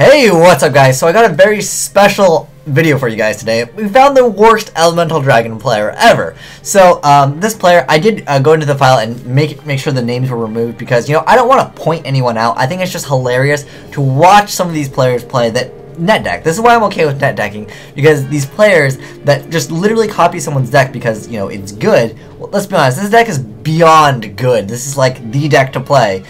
Hey, what's up guys? So I got a very special video for you guys today. We found the worst elemental dragon player ever. So this player, I did go into the file and make sure the names were removed because, you know, I don't want to point anyone out. I think it's just hilarious to watch some of these players play that net deck. This is why I'm okay with net decking, because these players that just literally copy someone's deck because, you know, it's good. Well, let's be honest, this deck is beyond good. This is like the deck to play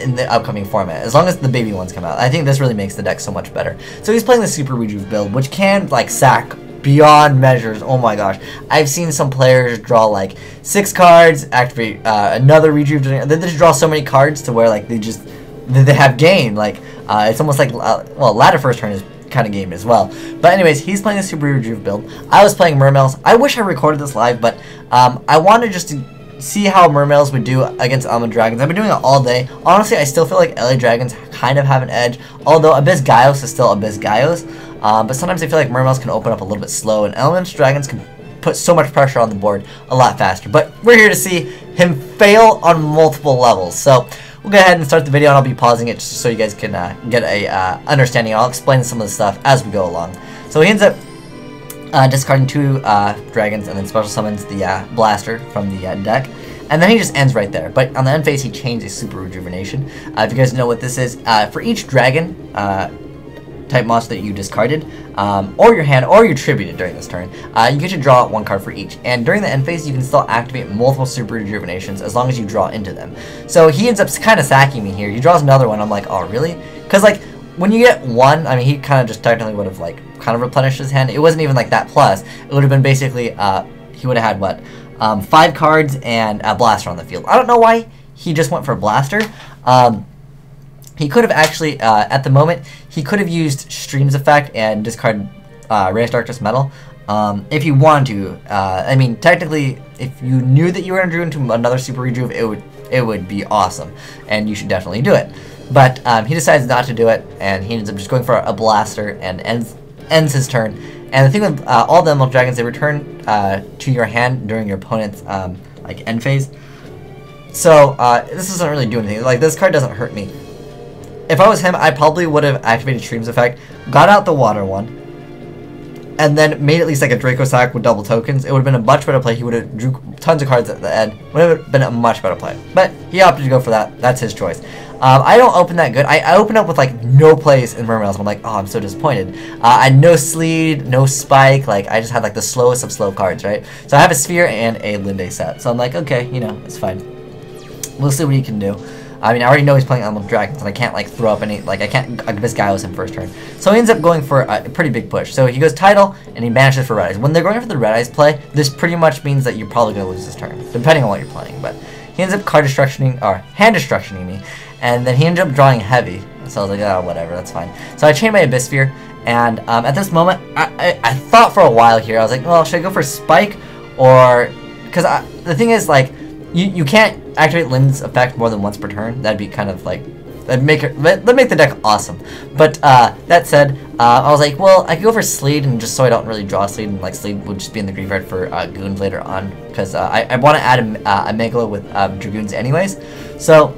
in the upcoming format, as long as the baby ones come out. I think this really makes the deck so much better. So he's playing the Super Rejuve build, which can like sack beyond measures. Oh my gosh, I've seen some players draw like 6 cards, activate another Rejuve, then they just draw so many cards to where like they have game. Like it's almost like well, ladder first turn is kind of game as well. But anyways, he's playing the Super Rejuve build. I was playing Mermails. I wish I recorded this live, but I wanted just to see how Mermails would do against Element Dragons. I've been doing it all day. Honestly, I still feel like LA Dragons kind of have an edge, although Abyss Gaios is still Abyss Gaios. But sometimes I feel like Mermails can open up a little bit slow, and Element Dragons can put so much pressure on the board a lot faster. But we're here to see him fail on multiple levels. So we'll go ahead and start the video, and I'll be pausing it just so you guys can get a understanding. I'll explain some of the stuff as we go along. So he ends up discarding 2 dragons and then special summons the blaster from the deck, and then he just ends right there. But on the end phase, he chains a Super Rejuvenation. If you guys know what this is, for each dragon type monster that you discarded, or your hand, or you tributed during this turn, you get to draw 1 card for each. And during the end phase, you can still activate multiple Super Rejuvenations as long as you draw into them. So he ends up kind of sacking me here. He draws another one. I'm like, oh really? Because like when you get 1, I mean, he kind of just technically would have like kind of replenished his hand. It wasn't even like that plus. It would have been basically he would have had what, 5 cards and a blaster on the field. I don't know why he just went for a blaster. He could have actually, at the moment, he could have used Stream's Effect and discard Radiant Darkness Metal if he wanted to. I mean, technically, if you knew that you were going to do into another Super Rejuve, it would be awesome, and you should definitely do it. But he decides not to do it, and he ends up just going for a blaster and ends his turn. And the thing with all the Emerald Dragons, they return to your hand during your opponent's like end phase. So this doesn't really do anything. Like, this card doesn't hurt me. If I was him, I probably would have activated Stream's Effect, got out the water one, and then made at least like a Draco Sack with double tokens. It would have been a much better play. He would have drew tons of cards at the end. Would have been a much better play. But he opted to go for that. That's his choice. I don't open that good. I open up with like no place in Mermails. I'm like, oh, I'm so disappointed. I had no Sleed, no Spike. Like, I just had like the slowest of slow cards, right? So I have a Sphere and a Linde set. So I'm like, okay, you know, it's fine. We'll see what he can do. I mean, I already know he's playing Element Dragons, and I can't like throw up any, like I can't Abyss Gaios in first turn. So he ends up going for a pretty big push. So he goes Tidal, and he banishes for Red Eyes. When they're going for the Red Eyes play, this pretty much means that you're probably going to lose this turn, depending on what you're playing. But he ends up card destructioning, or hand destructioning me, and then he ends up drawing heavy. So I was like, oh, whatever, that's fine. So I chained my Abyss Sphere, and at this moment, I thought for a while here. I was like, well, should I go for Spike, or because the thing is, like, you can't activate Lin's effect more than once per turn. That'd be kind of like, that'd make the deck awesome. But that said, I was like, well, I could go for Sleed, and just so I don't really draw Sleed, and like Sleed would just be in the graveyard for Goons later on, because I want to add a Megalo with Dragoons anyways. So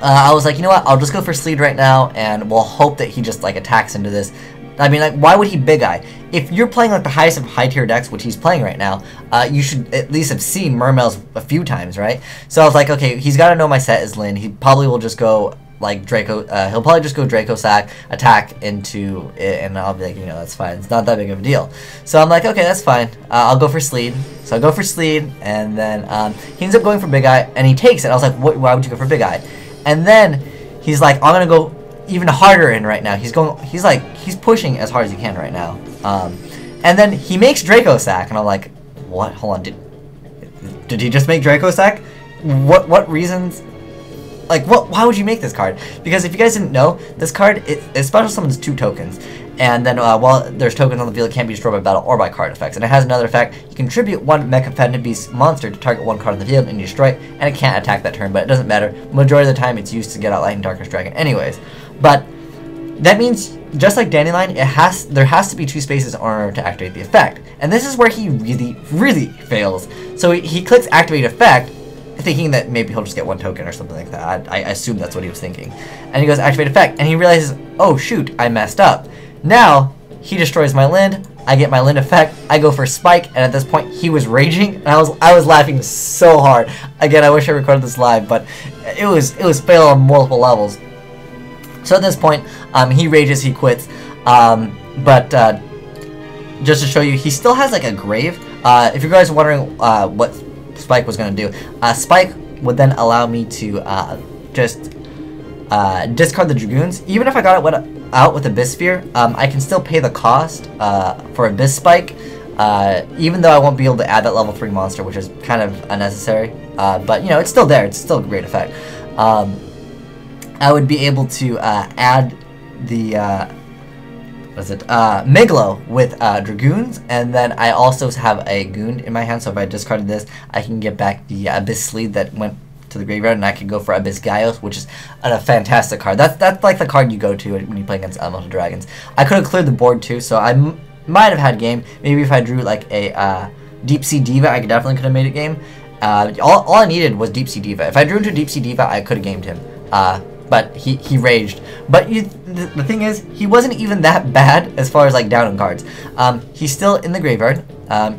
I was like, you know what, I'll just go for Sleed right now, and we'll hope that he just like attacks into this. I mean, like, why would he Big Eye? If you're playing like the highest of high tier decks, which he's playing right now, you should at least have seen Mermails a few times, right? So I was like, okay, he's got to know my set is Lin. He probably will just go like Draco. He'll probably just go Draco Sack, attack into it, and I'll be like, you know, that's fine. It's not that big of a deal. So I'm like, okay, that's fine. I'll go for Sleed. So I go for Sleed, and then he ends up going for Big Eye, and he takes it. I was like, why would you go for Big Eye? And then he's like, I'm gonna go even harder in right now. He's pushing as hard as he can right now. And then he makes Draco Sack, and I'm like, what? Hold on, did he just make Draco Sack? What reasons? Like, why would you make this card? Because if you guys didn't know, this card, it special summons 2 tokens. And then while there's tokens on the field, it can't be destroyed by battle or by card effects. And it has another effect. You contribute 1 Mecha Phantom Beast monster to target 1 card on the field and you destroy it, and it can't attack that turn, but it doesn't matter. Majority of the time, it's used to get out Lightning Darkness Dragon anyways. But that means, just like Dandelion, there has to be 2 spaces in order to activate the effect. And this is where he really, really fails. So he clicks Activate Effect, thinking that maybe he'll just get 1 token or something like that. I assume that's what he was thinking. And he goes activate effect, and he realizes, oh shoot, I messed up. Now he destroys my land. I get my Lind effect, I go for Spike, and at this point he was raging, and I was laughing so hard. Again, I wish I recorded this live, but it was fail on multiple levels. So at this point, he rages, he quits, but just to show you, he still has like a grave. If you guys are wondering what Spike was going to do, Spike would then allow me to just discard the Dragoons. Even if I got it out with Abyss Sphere, I can still pay the cost for Abyss Spike, even though I won't be able to add that level 3 monster, which is kind of unnecessary. But you know, it's still there. It's still a great effect. I would be able to add the Megalo with Dragoons, and then I also have a Goon in my hand. So if I discarded this, I can get back the Abyss Sleeve that went to the graveyard, and I can go for Abyss Gaios, which is a fantastic card. That's like the card you go to when you play against Elemental Dragons. I could have cleared the board too, so I might have had game. Maybe if I drew like a Deep Sea Diva, I definitely could have made it game. All I needed was Deep Sea Diva. If I drew into Deep Sea Diva, I could have gamed him. But he raged. But the thing is, he wasn't even that bad as far as like down on cards. He's still in the graveyard.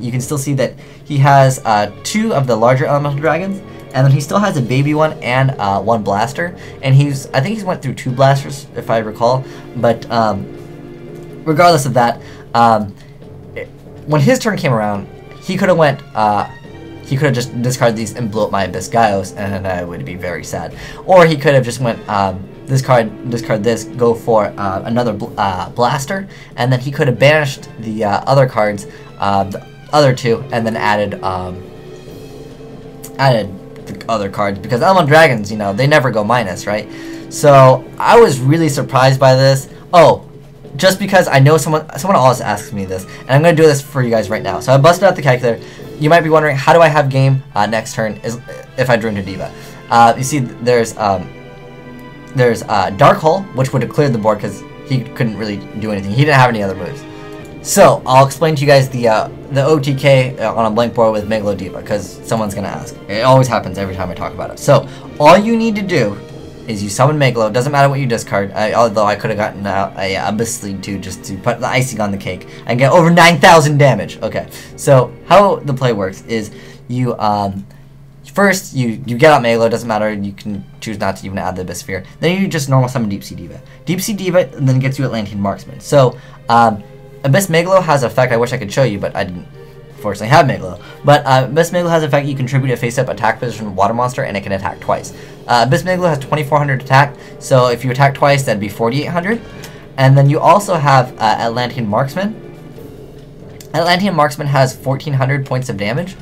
You can still see that he has 2 of the larger Elemental Dragons, and then he still has a baby one and 1 blaster. And I think he's went through 2 blasters if I recall. But regardless of that, when his turn came around, he could have went. He could have just discarded these and blew up my Abyss Gaios, and I would be very sad. Or he could have just went discard this, go for another blaster, and then he could have banished the other cards, the other 2, and then added the other cards, because Elemental Dragons, you know, they never go minus, right? So I was really surprised by this. Oh, just because I know someone always asks me this, and I'm going to do this for you guys right now. So I busted out the calculator. You might be wondering, how do I have game next turn if I drew into Diva? You see, there's Dark Hole, which would have cleared the board because he couldn't really do anything. He didn't have any other moves. So I'll explain to you guys the OTK on a blank board with Megalo Diva, because someone's gonna ask. It always happens every time I talk about it. So all you need to do is you summon Megalo. Doesn't matter what you discard. Although I could have gotten a Abyss Sleeve too, just to put the icing on the cake and get over 9,000 damage. Okay. So how the play works is you first you get out Megalo. Doesn't matter. You can choose not to even add the Abyss Sphere. Then you just normal summon Deep Sea Diva. Deep Sea Diva then gets you Atlantean Marksman. So Abyss Megalo has an effect I wish I could show you, but I didn't fortunately have Megalo. But Abyss Megalo has an effect you contribute a face-up attack position water monster, and it can attack twice. Abyss Megalo has 2,400 attack, so if you attack twice, that'd be 4,800. And then you also have Atlantean Marksman. Atlantean Marksman has 1,400 points of damage.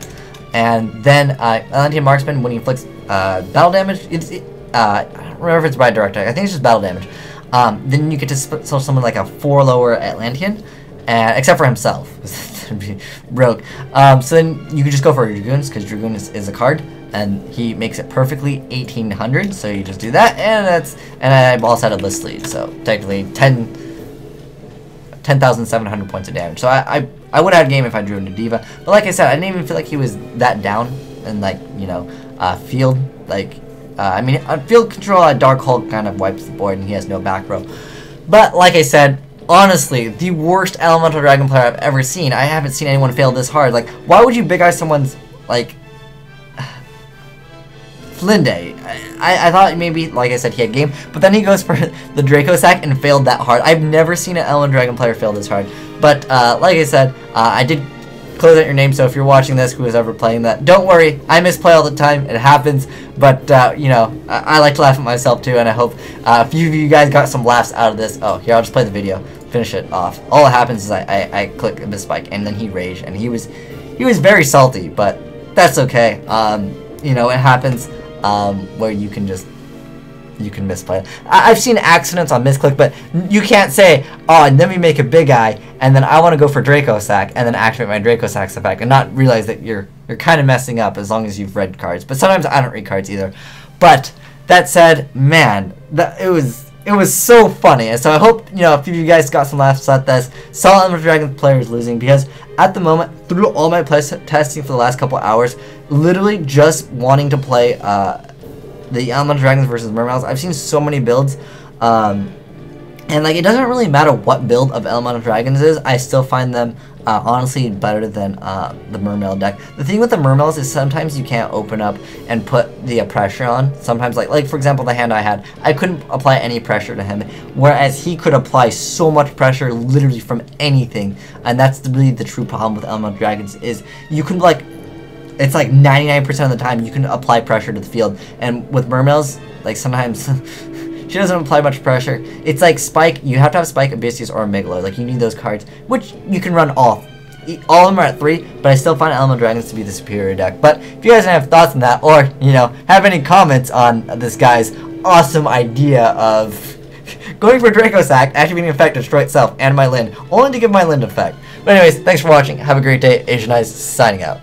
And then Atlantean Marksman, when he inflicts battle damage, I don't remember if it's by direct attack, I think it's just battle damage. Then you get to summon like a 4 lower Atlantean, except for himself. That'd be broke. So then you can just go for Dragoons, because Dragoon is a card, and he makes it perfectly 1,800. So you just do that, and I also had a list lead, so technically 10,700 points of damage. So I would have had a game if I drew into Diva, but like I said, I didn't even feel like he was that down, and like, you know, field, like I mean, field control Dark Hulk kind of wipes the board, and he has no back row. But like I said, honestly, the worst Elemental Dragon player I've ever seen. I haven't seen anyone fail this hard. Like, why would you big eye someone's, like, Flinde? I thought maybe, like I said, he had game, but then he goes for the Draco Sack and failed that hard. I've never seen an Elemental Dragon player fail this hard. But, like I said, I did close out your name, so if you're watching this, who is ever playing that, don't worry, I misplay all the time, it happens, but, you know, I like to laugh at myself too, and I hope a few of you guys got some laughs out of this. Oh, here, I'll just play the video, finish it off. All that happens is I click the Spike, and then he raged, and he was very salty, but that's okay. You know, it happens, where you can misplay it. I've seen accidents on misclick, but you can't say, oh, and then we make a big eye, and then I want to go for Draco Sack, and then activate my Draco Sack's effect, and not realize that you're kind of messing up as long as you've read cards. But sometimes I don't read cards either. But that said, man, it was it was so funny. And so I hope, you know, a few of you guys got some laughs at this. Saw Elemental Dragon players losing, because at the moment, through all my play testing for the last couple hours, literally just wanting to play the Elemental Dragons versus Mermaids, I've seen so many builds. And like, it doesn't really matter what build of Elemental Dragons is, I still find them honestly better than the Mermail deck. The thing with the Mermails is sometimes you can't open up and put the pressure on. Sometimes, like for example, the hand I had, I couldn't apply any pressure to him, whereas he could apply so much pressure literally from anything. And that's really the true problem with Elemental Dragons, is you can like, it's like 99% of the time you can apply pressure to the field. And with Mermails, like sometimes she doesn't apply much pressure. It's like Spike, you have to have Spike, Abysseus, or Megalo. Like, you need those cards, which you can run all. All of them are at 3, but I still find Elemental Dragons to be the superior deck. But if you guys have thoughts on that, or, you know, have any comments on this guy's awesome idea of going for Draco Sack, activating effect, destroy itself, and my land, only to give my land effect. But anyways, thanks for watching. Have a great day. Asian Eyes signing out.